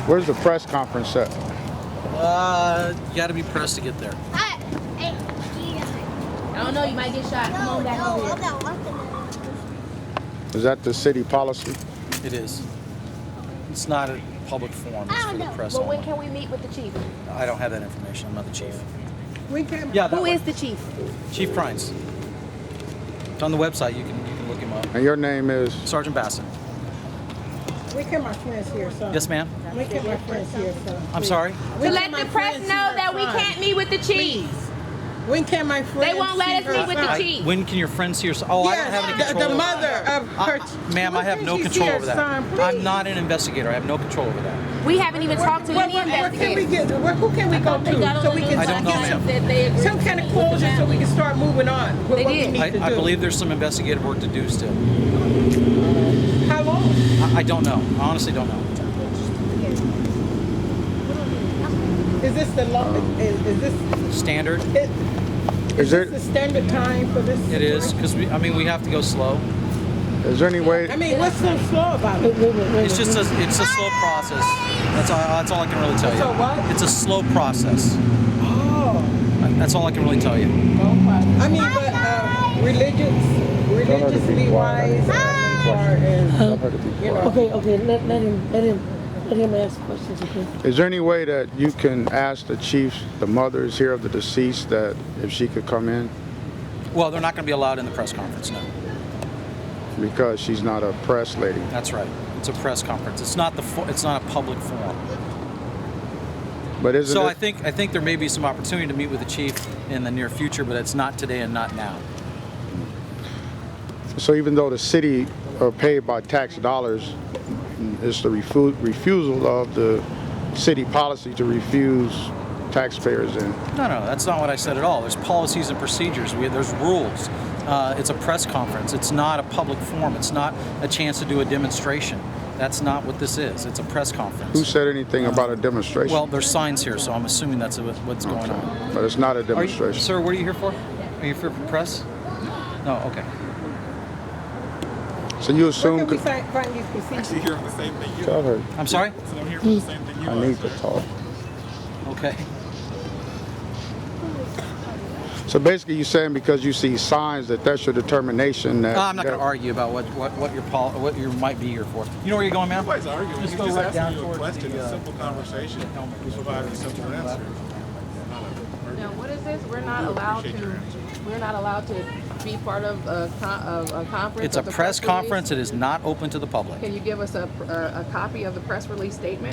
Where's the press conference at? You got to be pressed to get there. I don't know, you might get shot. Come on back over here. Is that the city policy? It is. It's not a public forum. It's for the press. But when only. can we meet with the chief? I don't have that information. I'm not the chief. Yeah, who is the chief? Chief Prines. It's on the website. You can look him up. And your name is? Sergeant Bassett. When can my friends here, sir? Yes, ma'am. When can my friends here, sir? I'm sorry. To let the press know that we can't meet with the chief. When can my friends? They won't let us meet with the chief. When can your friends see your son? Oh, I don't have any control the over mother that. of her. Ma'am, I have no control over that. I'm not an investigator. I have no control over that. We haven't even talked to any investigators. Who can we go to so we can I don't know, ma'am. some kind of closure so we can start moving on? With what we need to I do. believe there's some investigative work to do still. How long? I don't know. I honestly don't know. Is this the long? Is this Standard? Is there? the standard time for this? It is because we have to go slow. Is there any way? I mean, what's so slow about it? It's just a slow process. That's all I can really tell you. So what? It's a slow process. Oh. That's all I can really tell you. I mean, but religiously wise, as far as you know. Okay, let him ask questions, okay? Is there any way that you can ask the chief, the mothers here of the deceased, that if she could come in? Well, they're not going to be allowed in the press conference, no. Because she's not a press lady. That's right. It's a press conference. It's not it's not a public forum. But isn't So it? I think there may be some opportunity to meet with the chief in the near future, but it's not today and not now. So even though the city are paid by tax dollars, it's the refusal of the city policy to refuse taxpayers in. No, that's not what I said at all. There's policies and procedures. There's rules. It's a press conference. It's not a public forum. It's not a chance to do a demonstration. That's not what this is. It's a press conference. Who said anything about a demonstration? Well, there's signs here, so I'm assuming that's what's going on. But it's not a demonstration. Sir, what are you here for? Are you here for press? No, okay. So you assume? Where can we find these procedures? Actually, here for the same thing you Tell her. I'm sorry? So I'm here for the same thing you I need to talk. Okay. So basically, you're saying because you see signs that's your determination that. I'm not going to argue about what you might be here for. You know where you're going, ma'am? Nobody's arguing. Just He's go just right asking down you a towards question, the, a simple conversation. You provide a simple answer. Now, what is this? We're not allowed to be part of a conference. It's a press conference. It is not open to the public. Can you give us a copy of the press release statement?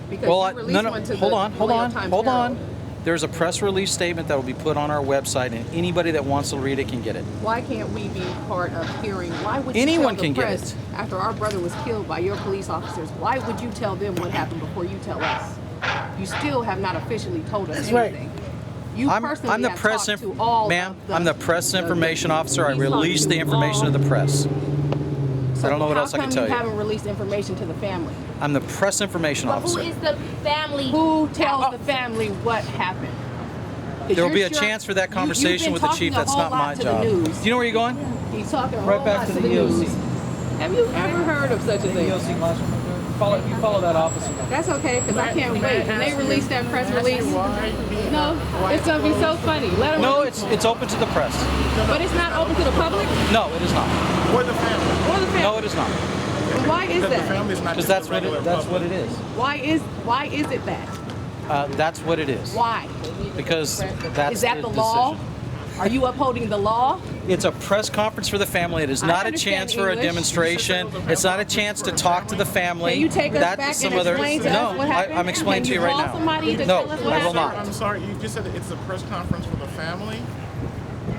Because Well, you released one to the hold Vallejo on. Times Hold on. Herald. There's a press release statement that will be put on our website, and anybody that wants to read it can get it. Why can't we be part of hearing? Why would you Anyone tell can the get press it. after our brother was killed by your police officers? Why would you tell them what happened before you tell us? You still have not officially told us anything. You personally I'm the have press talked to all ma'am. of I'm the press information officer. I release the information to the press. So I don't know what else I can tell How you. come you haven't released information to the family? I'm the press information But who officer. is the family? Who tells the family what happened? 'Cause There will be you're a sure- chance for that you've conversation been with the talking chief. a That's whole not lot my to job. the Do news. you know where you're going? He's talking a Right whole back lot to to the the EOC. news. Have you ever heard of such a thing? You follow that officer. That's okay, because I can't wait. When they release that press release, no, it's gonna be so funny. Let them No, release- it's open to the press. but it's not open to the public No, it is not. Or the family. or the family. No, it is not. Why is Because the that? family's not Because just that's the what regular that's what public. it is. Why is it that? That's what it is. Why? Because that's Is that the decision. law? Are you upholding the law? It's a press conference for the family. It is I not a understand chance for a English. demonstration. It's not a chance to talk to the family. Can you take us That's back some and other. explain to No, us what happened? I'm explaining Can to you you right call now. somebody to No, tell us what I will happened? not. I'm sorry, you just said that it's a press conference for the family?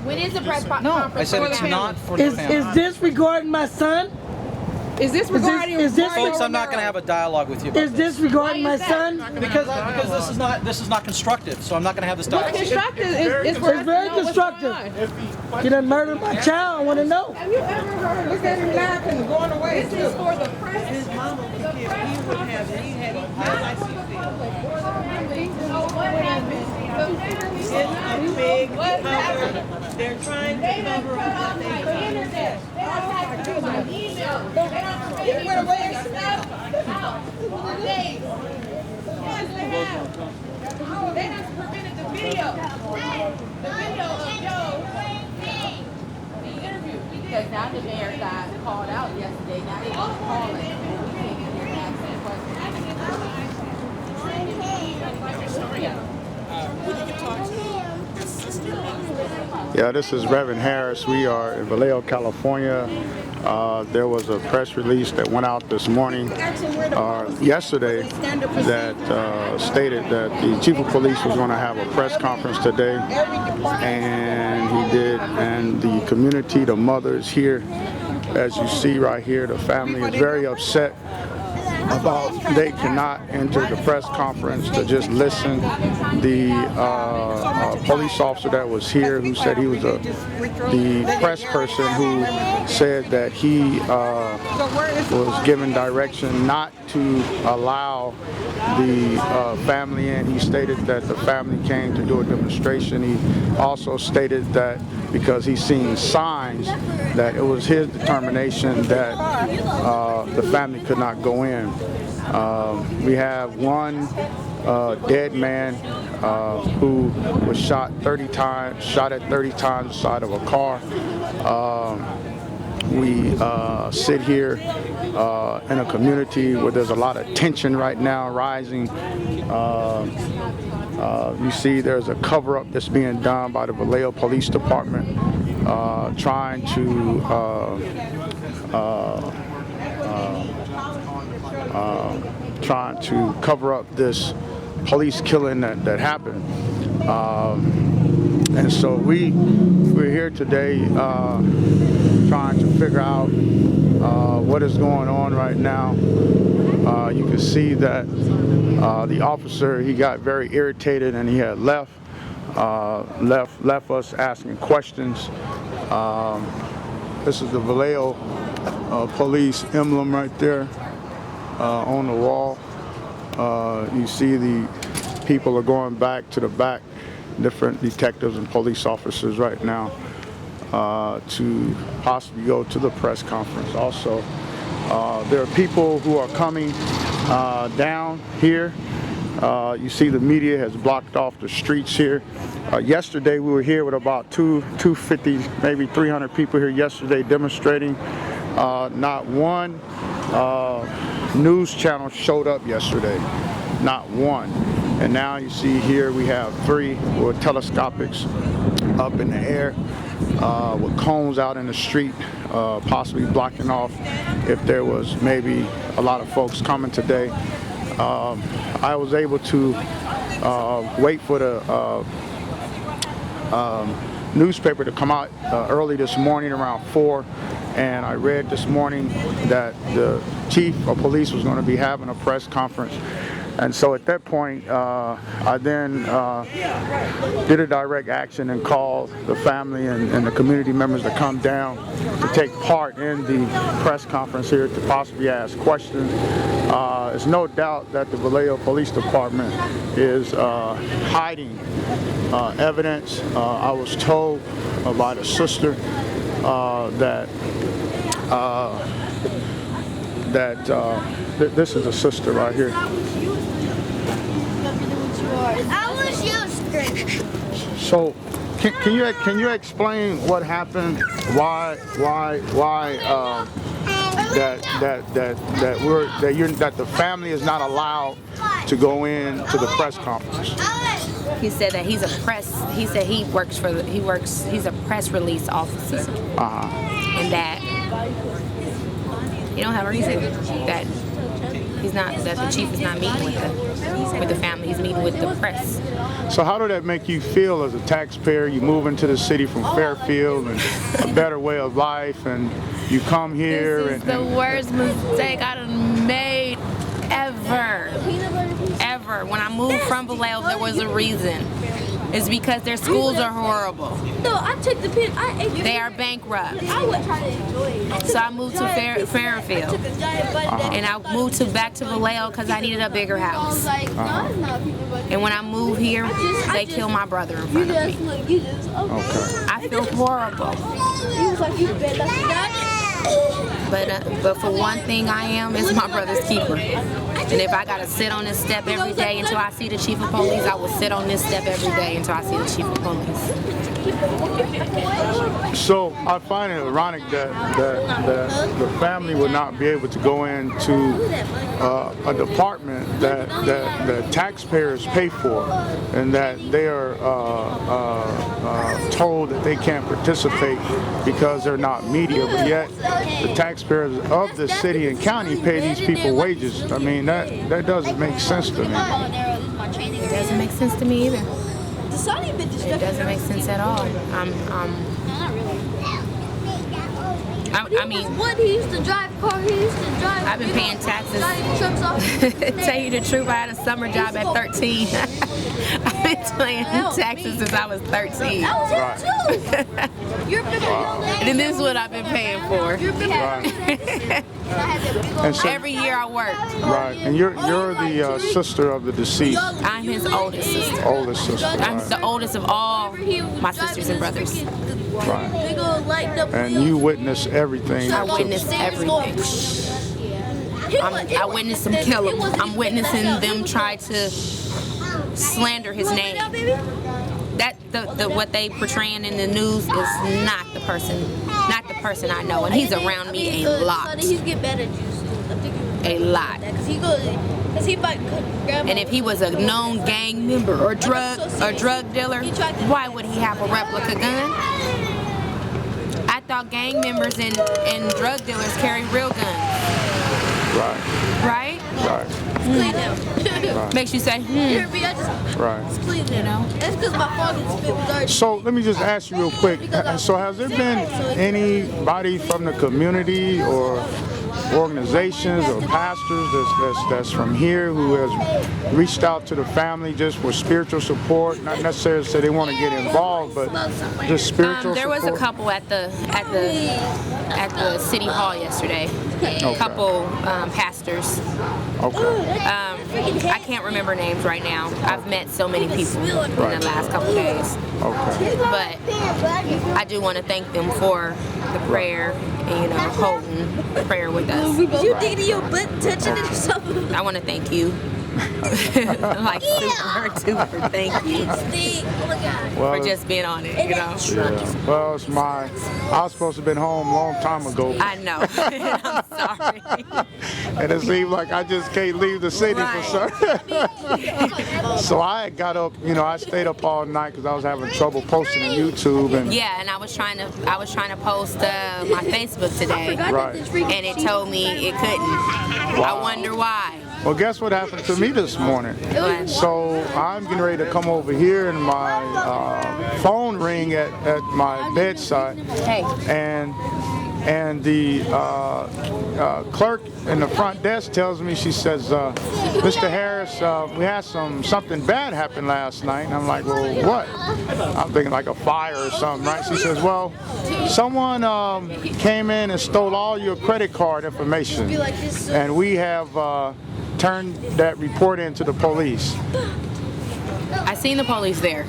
When is the press No, conference? I said for it's the not family? for the Is family. this regarding my son? Is this regarding? is this- Folks, I'm not going to have a dialogue with you about Is this regarding Why my is that? son? because this is not constructive. So I'm not going to have this What's dialogue. constructive is for us It's to very know what's constructive. going on. You done murdered my child, I want to know. Have you ever heard? Look at him laughing, going away This too. is for the press. His mama was killed. He wouldn't have it. He had Not for the public or the family to know what happened. It's a big cover. They're trying to cover Cut up off what my they internet. They don't have to do my email. They don't have to It went away. stuff out. Days. They just prevented the video. The video of Joe. The interview. Because now the mayor got called out yesterday. Now they want to call it. We can't get here and ask them questions. Yeah, this is Reverend Harris. We are in Vallejo, California. There was a press release that went out this morning, yesterday, that stated that the Chief of Police was going to have a press conference today, and he did. And the community, the mothers here, as you see right here, the family is very upset about they cannot enter the press conference to just listen. The police officer that was here, who said he was the press person, who said that he was given direction not to allow the family in. He stated that the family came to do a demonstration. He also stated that because he's seen signs that it was his determination that the family could not go in. We have one dead man who was shot at 30 times inside of a car. We sit here in a community where there's a lot of tension right now rising. You see there's a cover-up that's being done by the Vallejo Police Department, trying to cover up this police killing that happened. And so we're here today trying to figure out what is going on right now. You can see that the officer, he got very irritated and he had left us asking questions. This is the Vallejo Police emblem right there on the wall. You see the people are going back to the back, different detectives and police officers right now to possibly go to the press conference. Also, there are people who are coming down here. You see the media has blocked off the streets here. Yesterday we were here with about 250, maybe 300 people here yesterday demonstrating. Not one news channel showed up yesterday, not one. And now you see here we have 3 with telescopics up in the air with cones out in the street, possibly blocking off if there was maybe a lot of folks coming today. I was able to wait for the newspaper to come out early this morning around 4, and I read this morning that the Chief of Police was going to be having a press conference. And so at that point, I then did a direct action and called the family and the community members to come down to take part in the press conference here to possibly ask questions. There's no doubt that the Vallejo Police Department is hiding evidence. I was told by the sister this is a sister right here. I was used. So, can you explain what happened? Why that the family is not allowed to go in to the press conference? He said that he's a press release officer. And that you don't have a reason that the chief is not meeting with the family, he's meeting with the press. So how did that make you feel as a taxpayer? You move into the city from Fairfield and a better way of life, and you come here. This is the worst mistake I done made ever. When I moved from Vallejo, there was a reason. It's because their schools are horrible. No, I took the pin. They are bankrupt. I would try to enjoy it. So I moved to Fairfield. And I moved back to Vallejo because I needed a bigger house. And when I moved here, they killed my brother in front of me. Okay. I feel horrible. He was like, you bet that's But for one thing, I am is my brother's keeper. And if I gotta sit on this step every day until I see the chief of police, I will sit on this step every day until I see the chief of police. So I find it ironic that the family would not be able to go into a department that the taxpayers pay for, and that they are told that they can't participate because they're not media, but yet the taxpayers of the city and county pay these people wages. I mean, that doesn't make sense to me. It doesn't make sense to me either. It doesn't make sense at all. I mean, what he used to drive car, he used to drive. I've been paying taxes. Trucks off. Tell you the truth, I had a summer job at 13. I've been paying taxes since I was 13. I was here too. You're bigger. And this is what I've been paying for. And so, Every year I worked. right, and you're the sister of the deceased. I'm his oldest sister. Oldest sister. I'm the oldest of all my sisters and brothers. Right. And you witness everything. I witnessed everything. I witnessed them kill him. I'm witnessing them try to slander his name. That what they portraying in the news is not the person I know, and he's around me a lot. He's get better at you. A lot. And if he was a known gang member or drug dealer, why would he have a replica gun? I thought gang members and drug dealers carry real guns. Right. Right? Right. Makes you say, Right. You know? That's because my father spit garbage. So let me just ask you real quick. So has there been anybody from the community or organizations or pastors that's from here who has reached out to the family just for spiritual support? Not necessarily say they want to get involved, but just spiritual there support. was a couple at the city hall yesterday. Okay. A couple pastors. Okay. I can't remember names right now. I've met so many people in the last couple days. Okay. But I do want to thank them for the prayer and holding the prayer with us. You digging your butt, touching it or something? I want to thank you. Like super duper thank you Oh my God. Well, for just being on it, yeah. Well, it's I was supposed to have been home a long time ago. I know. I'm sorry. And it seems like I just can't leave the city for certain. So I got up, I stayed up all night because I was having trouble posting on YouTube. And yeah, and I was trying to post my Facebook today, right. And it told me it couldn't. Wow. I wonder why. Well, guess what happened to me this morning? What? So I'm getting ready to come over here, and my phone ring at my bedside. Hey. And the clerk in the front desk tells me, she says, Mr. Harris, we had something bad happen last night. And I'm like, well, what? I'm thinking like a fire or something, right? She says, well, someone came in and stole all your credit card information. And we have turned that report into the police. I seen the police there.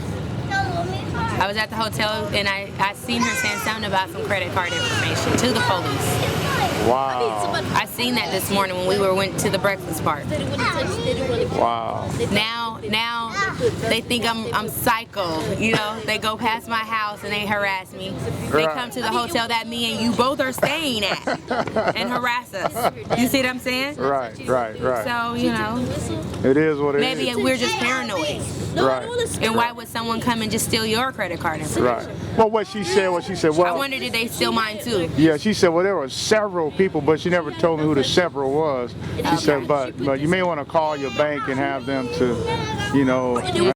I was at the hotel and I seen her saying something about some credit card information to the police. Wow. I seen that this morning when we went to the breakfast park. Wow. Now they think I'm psycho. They go past my house and they harass me. They come to the hotel that me and you both are staying at and harass us. You see what I'm saying? Right. So, it is what it is. maybe we're just paranoid. Right. And why would someone come and just steal your credit card information? Right. Well, what she said, well, I wonder, did they steal mine too? yeah, she said, well, there were several people, but she never told me who the several was. She said, but you may want to call your bank and have them to,